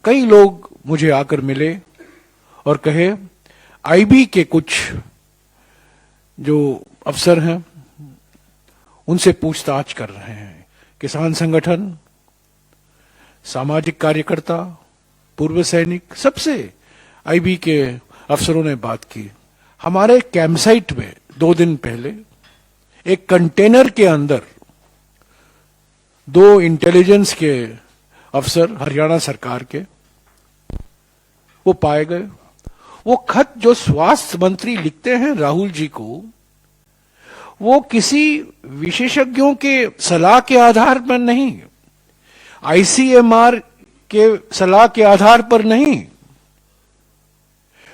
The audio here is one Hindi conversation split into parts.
कई लोग मुझे आकर मिले और कहे आईबी के कुछ जो अफसर हैं उनसे पूछताछ कर रहे हैं। किसान संगठन, सामाजिक कार्यकर्ता, पूर्व सैनिक, सबसे आईबी के अफसरों ने बात की। हमारे कैंप साइट में 2 दिन पहले एक कंटेनर के अंदर 2 इंटेलिजेंस के अफसर हरियाणा सरकार के वो पाए गए। वो खत जो स्वास्थ्य मंत्री लिखते हैं राहुल जी को, वो किसी विशेषज्ञों के सलाह के आधार पर नहीं, आईसीएमआर के सलाह के आधार पर नहीं,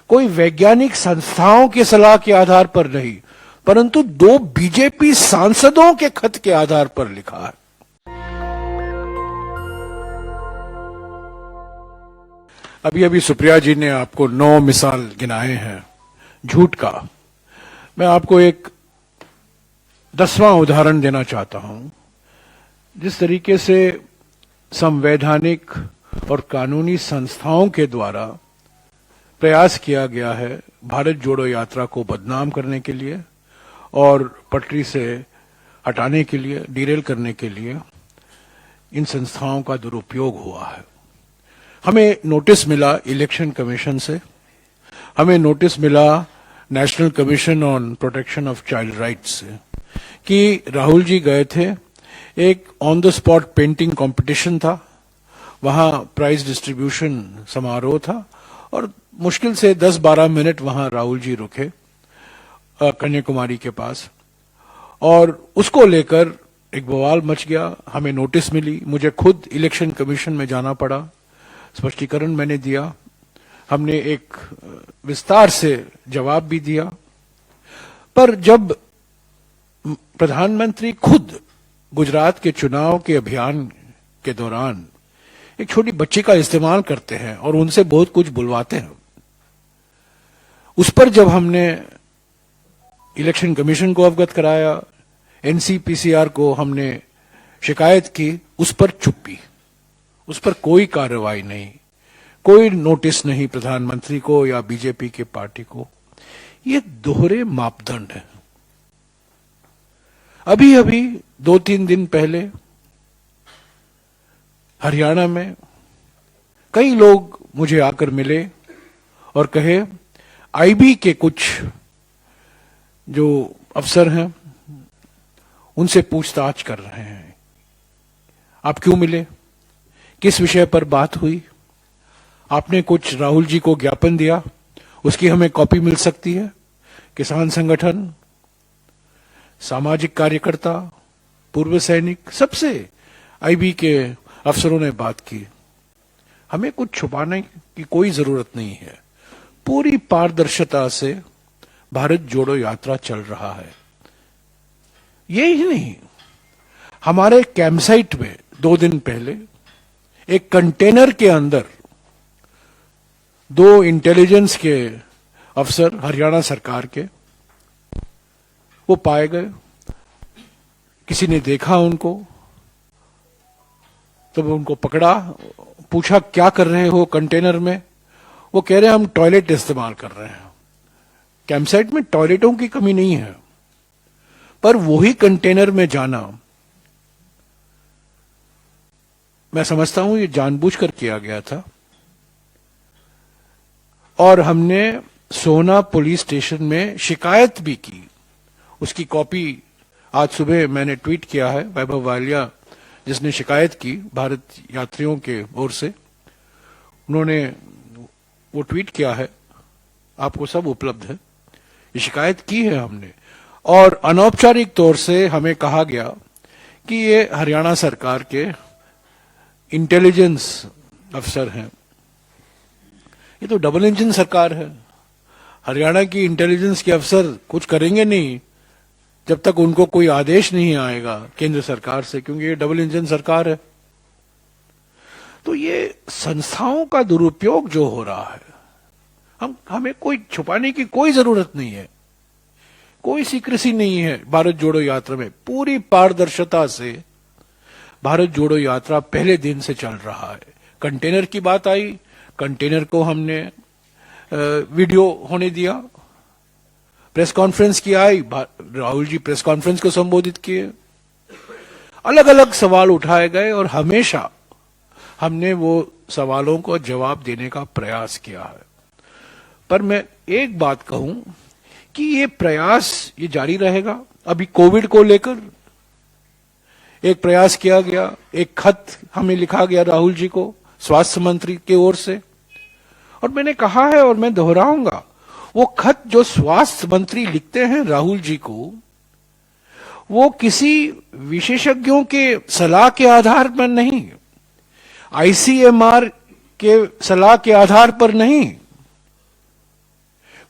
कोई वैज्ञानिक संस्थाओं के सलाह के आधार पर नहीं, परंतु 2 बीजेपी सांसदों के खत के आधार पर लिखा है। अभी अभी सुप्रिया जी ने आपको 9 मिसाल गिनाए हैं झूठ का। मैं आपको एक 10वां उदाहरण देना चाहता हूं। जिस तरीके से संवैधानिक और कानूनी संस्थाओं के द्वारा प्रयास किया गया है भारत जोड़ो यात्रा को बदनाम करने के लिए और पटरी से हटाने के लिए, डिरेल करने के लिए, इन संस्थाओं का दुरुपयोग हुआ है। हमें नोटिस मिला इलेक्शन कमीशन से, हमें नोटिस मिला national commission on protection of child rights से कि राहुल जी गए थे, एक on the spot painting competition था, वहां प्राइज डिस्ट्रीब्यूशन समारोह था और मुश्किल से 10-12 मिनट वहां राहुल जी रुके कन्याकुमारी के पास और उसको लेकर एक बवाल मच गया। हमें नोटिस मिली, मुझे खुद इलेक्शन कमीशन में जाना पड़ा, स्पष्टीकरण मैंने दिया, हमने एक विस्तार से जवाब भी दिया। पर जब प्रधानमंत्री खुद गुजरात के चुनाव के अभियान के दौरान एक छोटी बच्ची का इस्तेमाल करते हैं और उनसे बहुत कुछ बुलवाते हैं, उस पर जब हमने इलेक्शन कमीशन को अवगत कराया, एनसीपीसीआर को हमने शिकायत की, उस पर चुप्पी, उस पर कोई कार्रवाई नहीं, कोई नोटिस नहीं प्रधानमंत्री को या बीजेपी के पार्टी को। ये दोहरे मापदंड है। अभी अभी 2-3 दिन पहले हरियाणा में कई लोग मुझे आकर मिले और कहे आईबी के कुछ जो अफसर हैं उनसे पूछताछ कर रहे हैं। आप क्यों मिले? किस विषय पर बात हुई? आपने कुछ राहुल जी को ज्ञापन दिया, उसकी हमें कॉपी मिल सकती है। किसान संगठन, सामाजिक कार्यकर्ता, पूर्व सैनिक, सबसे आईबी के अफसरों ने बात की। हमें कुछ छुपाने की कोई जरूरत नहीं है। पूरी पारदर्शिता से भारत जोड़ो यात्रा चल रहा है। यही नहीं, हमारे कैंप साइट में 2 दिन पहले एक कंटेनर के अंदर 2 इंटेलिजेंस के अफसर हरियाणा सरकार के वो पाए गए। किसी ने देखा उनको, तब उनको पकड़ा, पूछा क्या कर रहे हो कंटेनर में? वो कह रहे हैं हम टॉयलेट इस्तेमाल कर रहे हैं। कैंप साइट में टॉयलेटों की कमी नहीं है, पर वही कंटेनर में जाना, मैं समझता हूं ये जानबूझकर किया गया था। और हमने सोना पुलिस स्टेशन में शिकायत भी की। उसकी कॉपी आज सुबह मैंने ट्वीट किया है। वैभव वालिया जिसने शिकायत की भारत यात्रियों के ओर से, उन्होंने वो ट्वीट किया है, आपको सब उपलब्ध है। ये शिकायत की है हमने और अनौपचारिक तौर से हमें कहा गया कि ये हरियाणा सरकार के इंटेलिजेंस अफसर हैं। ये तो डबल इंजन सरकार है। हरियाणा की इंटेलिजेंस के अफसर कुछ करेंगे नहीं जब तक उनको कोई आदेश नहीं आएगा केंद्र सरकार से, क्योंकि ये डबल इंजन सरकार है। तो ये संस्थाओं का दुरुपयोग जो हो रहा है, हमें कोई छुपाने की कोई जरूरत नहीं है, कोई सीक्रेसी नहीं है। भारत जोड़ो यात्रा में पूरी पारदर्शिता से भारत जोड़ो यात्रा पहले दिन से चल रहा है। कंटेनर की बात आई, कंटेनर को हमने वीडियो होने दिया। प्रेस कॉन्फ्रेंस की आई, राहुल जी प्रेस कॉन्फ्रेंस को संबोधित किए। अलग अलग सवाल उठाए गए और हमेशा हमने वो सवालों को जवाब देने का प्रयास किया है। पर मैं एक बात कहूं कि ये प्रयास ये जारी रहेगा। अभी कोविड को लेकर एक प्रयास किया गया, एक खत हमें लिखा गया राहुल जी को स्वास्थ्य मंत्री की ओर से, और मैंने कहा है और मैं दोहराऊंगा, वो खत जो स्वास्थ्य मंत्री लिखते हैं राहुल जी को, वो किसी विशेषज्ञों के सलाह के आधार पर नहीं, आईसीएमआर के सलाह के आधार पर नहीं,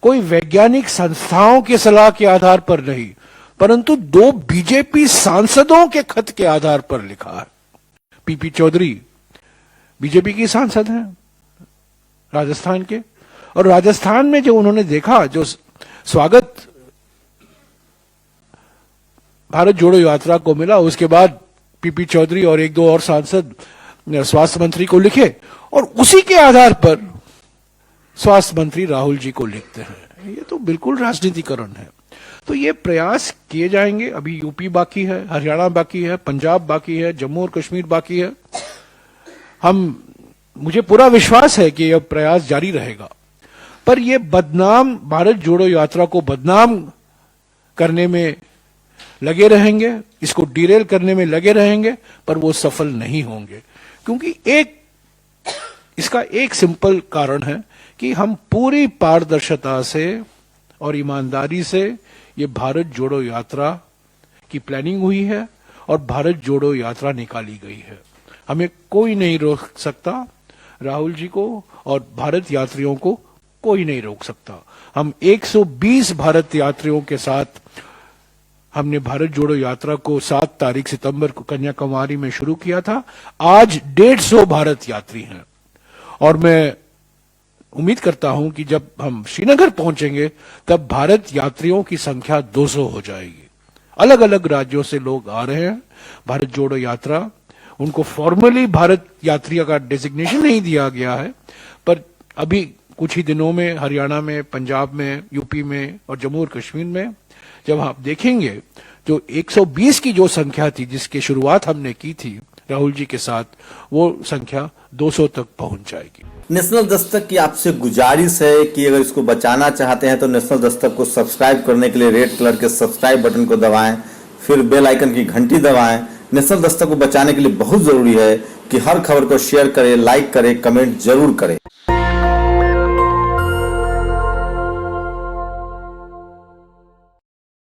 कोई वैज्ञानिक संस्थाओं के सलाह के आधार पर नहीं, परंतु 2 बीजेपी सांसदों के खत के आधार पर लिखा है। पीपी चौधरी बीजेपी की सांसद हैं राजस्थान के, और राजस्थान में जो उन्होंने देखा, जो स्वागत भारत जोड़ो यात्रा को मिला, उसके बाद पीपी चौधरी और 1-2 और सांसद स्वास्थ्य मंत्री को लिखे और उसी के आधार पर स्वास्थ्य मंत्री राहुल जी को लिखते हैं। ये तो बिल्कुल राजनीतिकरण है। तो ये प्रयास किए जाएंगे। अभी यूपी बाकी है, हरियाणा बाकी है, पंजाब बाकी है, जम्मू और कश्मीर बाकी है। मुझे पूरा विश्वास है कि यह प्रयास जारी रहेगा। पर यह बदनाम, भारत जोड़ो यात्रा को बदनाम करने में लगे रहेंगे, इसको डिरेल करने में लगे रहेंगे, पर वो सफल नहीं होंगे। क्योंकि इसका एक सिंपल कारण है कि हम पूरी पारदर्शिता से और ईमानदारी से ये भारत जोड़ो यात्रा की प्लानिंग हुई है और भारत जोड़ो यात्रा निकाली गई है। हमें कोई नहीं रोक सकता, राहुल जी को और भारत यात्रियों को कोई नहीं रोक सकता। हम 120 भारत यात्रियों के साथ हमने भारत जोड़ो यात्रा को 7 तारीख सितंबर को कन्याकुमारी में शुरू किया था। आज 150 भारत यात्री हैं और मैं उम्मीद करता हूं कि जब हम श्रीनगर पहुंचेंगे तब भारत यात्रियों की संख्या 200 हो जाएगी। अलग अलग राज्यों से लोग आ रहे हैं भारत जोड़ो यात्रा। उनको फॉर्मली भारत यात्री का डेजिग्नेशन नहीं दिया गया है, पर अभी कुछ ही दिनों में हरियाणा में, पंजाब में, यूपी में और जम्मू और कश्मीर में जब आप देखेंगे जो 120 की जो संख्या थी जिसकी शुरुआत हमने की थी राहुल जी के साथ, वो संख्या 200 तक पहुंच जाएगी। नेशनल दस्तक की आपसे गुजारिश है कि अगर इसको बचाना चाहते हैं तो नेशनल दस्तक को सब्सक्राइब करने के लिए रेड कलर के सब्सक्राइब बटन को दबाएं, फिर बेल आइकन की घंटी दबाएं। नेशनल दस्तक को बचाने के लिए बहुत जरूरी है कि हर खबर को शेयर करें, लाइक करें, कमेंट जरूर करें।